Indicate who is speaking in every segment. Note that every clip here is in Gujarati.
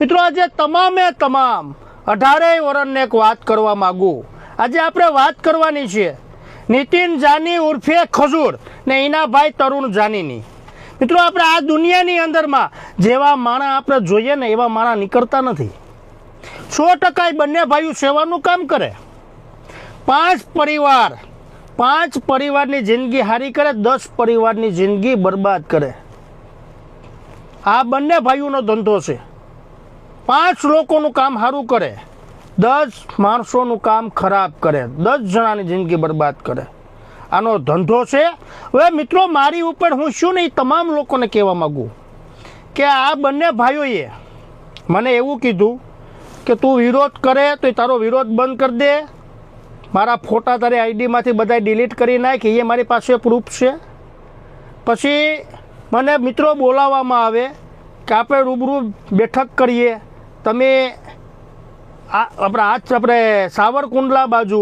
Speaker 1: મિત્રો આજે તમામે તમામ 18 વર્ષને એક વાત કરવા માંગુ। આજે આપણે વાત કરવાની છે નીતિન જાની ઉર્ફે ખજૂર ને એના ભાઈ તરુણ જાનીની। મિત્રો આપણે આ દુનિયાની અંદરમાં જેવા માણા આપણે જોઈએ ને એવા માણા નીકળતા નથી। 100% બંને ભાઈઓ સેવાનું કામ કરે। 5 પરિવારની જિંદગી હારી કરે, 10 પરિવારની જિંદગી બરબાદ કરે। આ બંને ભાઈઓનો ધંધો છે। 5 લોકોનું કામ સારું કરે, 10 માણસોનું કામ ખરાબ કરે, 10 જણાની જિંદગી બરબાદ કરે। આનો ધંધો છે। હવે મિત્રો મારી ઉપર હું શું નહીં તમામ લોકોને કહેવા માગું કે આ બંને ભાઈઓએ મને એવું કીધું કે તું વિરોધ કરે તો તારો વિરોધ બંધ કરી દે, મારા ફોટા તારી આઈડીમાંથી બધા ડિલીટ કરી નાખ, એ મારી પાસે પ્રૂફ છે। પછી મને મિત્રો બોલાવવામાં આવે કે આપણે રૂબરૂ બેઠક કરીએ, તમે આપણે સાવરકુંડલા બાજુ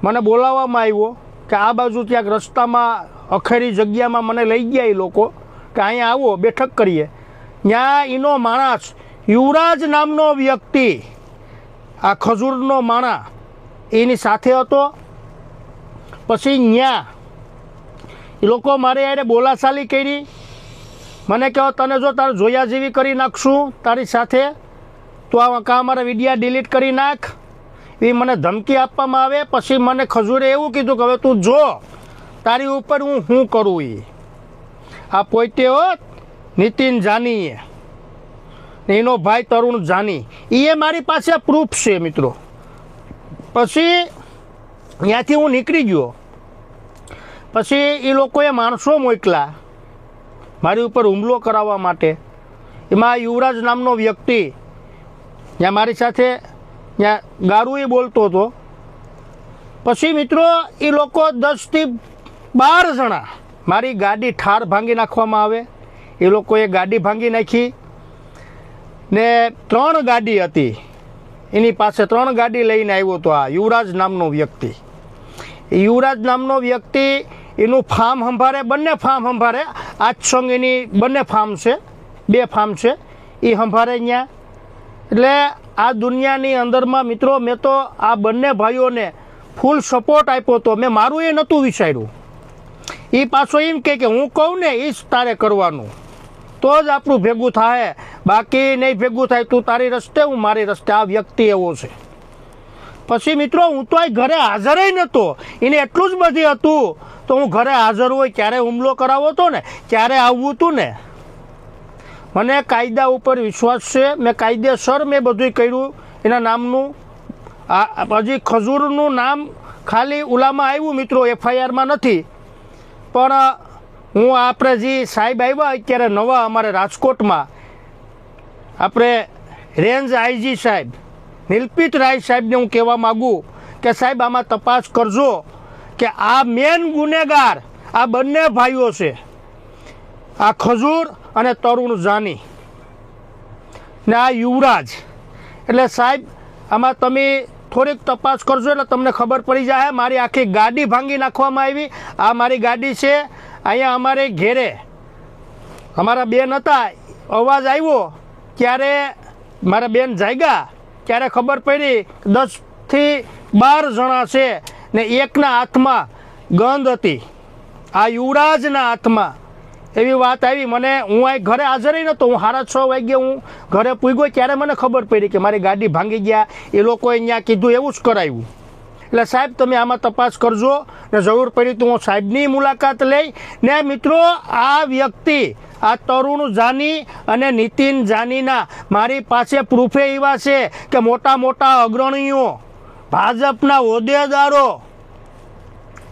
Speaker 1: મને બોલાવવામાં આવ્યો કે આ બાજુ ક્યાંક રસ્તામાં અખેરી જગ્યામાં મને લઈ ગયા એ લોકો કે અહીંયા આવો બેઠક કરીએ। ત્યાં એનો માણસ યુવરાજ નામનો વ્યક્તિ, આ ખજૂરનો માણા એની સાથે હતો। પછી ત્યાં એ લોકો મારે યારે બોલાચાલી કરી, મને કહો તને જો તારે જોયા જેવી કરી નાખશું તારી સાથે, તો આ કાં મારા વિડીયા ડિલીટ કરી નાખ, એ મને ધમકી આપવામાં આવે। પછી મને ખજૂરે એવું કીધું કે હવે તું જો તારી ઉપર હું શું કરું। આ પોતે હો નીતિન જાનીએ, એનો ભાઈ તરુણ જાની, એ મારી પાસે પ્રૂફ છે મિત્રો। પછી ત્યાંથી હું નીકળી ગયો। પછી એ લોકોએ માણસો મોકલા મારી ઉપર હુમલો કરાવવા માટે। એમાં યુવરાજ નામનો વ્યક્તિ ત્યાં મારી સાથે ત્યાં ગારું બોલતો હતો। પછી મિત્રો એ લોકો 10 થી 12 જણા મારી ગાડી ઠાર ભાંગી નાખવામાં આવે। એ લોકોએ ગાડી ભાંગી નાખી ને 3 ગાડી હતી એની પાસે, 3 ગાડી લઈને આવ્યો હતો આ યુવરાજ નામનો વ્યક્તિ। એ યુવરાજ નામનો વ્યક્તિ એનું ફાર્મ સંભાળે, બંને ફાર્મ સંભાળે। આજ એની બંને ફાર્મ છે, 2 ફાર્મ છે, એ સંભાળે ત્યાં। એટલે આ દુનિયાની અંદરમાં મિત્રો મેં તો આ બંને ભાઈઓને ફૂલ સપોર્ટ આપ્યો હતો। મેં મારું એ નહોતું વિચાર્યું। એ પાછો એમ કે હું કહું ને એ જ તારે કરવાનું, તો જ આપણું ભેગું થાય, બાકી નહીં ભેગું થાય, તું તારી રસ્તે હું મારી રસ્તે। આ વ્યક્તિ એવો છે। પછી મિત્રો હું તો આ ઘરે હાજર નહોતો, એને એટલું જ બધી હતું તો હું ઘરે હાજર હોય ક્યારે હુમલો કરાવો હતો ને, ક્યારે આવવું હતું ને। મને કાયદા ઉપર વિશ્વાસ છે, મેં કાયદેસર મેં બધું કર્યું। એના નામનું હજી ખજૂરનું નામ ખાલી ઉલામાં આવ્યું મિત્રો, FIRમાં નથી। પણ હું આપણે જે સાહેબ આવ્યા અત્યારે નવા અમારે રાજકોટમાં, આપણે રેન્જ IG સાહેબ નિલપિત રાય સાહેબને હું કહેવા માગું કે સાહેબ આમાં તપાસ કરજો કે આ મેન ગુનેગાર આ બંને ભાઈઓ છે, આ ખજૂર અને તરુણ જાની ને આ યુવરાજ। એટલે સાહેબ આમાં તમે થોડીક તપાસ કરજો એટલે તમને ખબર પડી જાય। મારી આખી ગાડી ભાંગી નાખવામાં આવી। આ મારી ગાડી છે, અહીંયા અમારે ઘેરે અમારા બેન હતા, અવાજ આવ્યો ત્યારે મારા બેન જાગ્યા, ત્યારે ખબર પડી 10 થી 12 જણા છે ને એકના હાથમાં ગંધ હતી, આ યુવરાજના હાથમાં। એવી વાત આવી મને, હું અહીં ઘરે હાજર નહોતો, હું 6:30 વાગે હું ઘરે પૂગ્યો ત્યારે મને ખબર પડી કે મારી ગાડી ભાંગી ગયા। એ લોકોએ અહીંયા કીધું એવું જ કરાવ્યું। એટલે સાહેબ તમે આમાં તપાસ કરજો ને જરૂર પડી તો હું સાહેબની મુલાકાત લઈ ને મિત્રો આ વ્યક્તિ આ તરુણ જાની અને નીતિન જાનીના મારી પાસે પ્રૂફે એવા છે કે મોટા મોટા અગ્રણીઓ, ભાજપના હોદ્દેદારો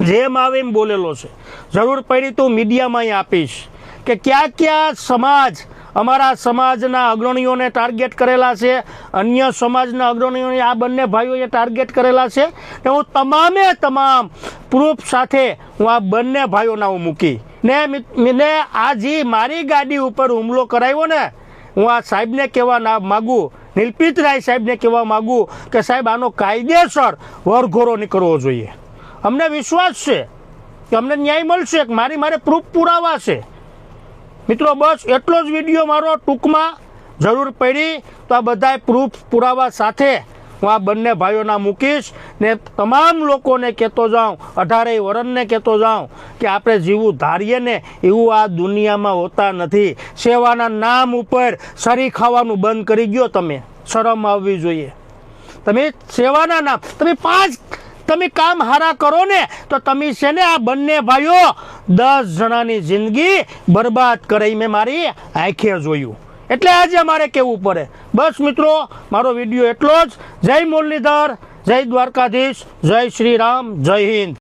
Speaker 1: જેમ આવે એમ બોલેલો છે। જરૂર પડી તો મીડિયામાં અહીં આપીશ કે ક્યાં ક્યાં સમાજ, અમારા સમાજના અગ્રણીઓને ટાર્ગેટ કરેલા છે, અન્ય સમાજના અગ્રણીઓને આ બંને ભાઈઓએ ટાર્ગેટ કરેલા છે। ને હું તમામે તમામ પ્રૂફ સાથે હું આ બંને ભાઈઓના હું મૂકી ને આ જે મારી ગાડી ઉપર હુમલો કરાવ્યો ને, હું આ સાહેબને કહેવા માગું, નિલપિત રાય સાહેબને કહેવા માગું કે સાહેબ આનો કાયદેસર વરઘોડો નીકળવો જોઈએ। અમને વિશ્વાસ છે કે અમને ન્યાય મળશે, મારે પ્રૂફ પુરાવા છે। મિત્રો બસ એટલો જ વિડીયો મારો ટૂંકમાં જરૂર પડી તો આ બધાય પ્રૂફ પુરાવા સાથે હું આ બંને ભાઈઓના મૂકીશ ને તમામ લોકોને કહેતો જાઉં, 18 વર્ષને કહેતો જાઉં કે આપણે જીવું ધારીએ ને એવું આ દુનિયામાં હોતા નથી. સેવાના નામ ઉપર સરી ખાવાનું બંધ કરી ગયો. તમે શરમ આવવી જોઈએ. તમે સેવાના નામ તમે કામ હારા કરો ને તો તમે છે ને આ બંને ભાઈઓ 10 જણાની જિંદગી બરબાદ કરે મેં મારી આંખે જોયું. એટલે આજે અમારે કહેવું પડે. બસ મિત્રો, મારો વિડીયો એટલો જ. જય મુરલીધર, જય દ્વારકાધીશ, જય શ્રી રામ, જય હિન્દ.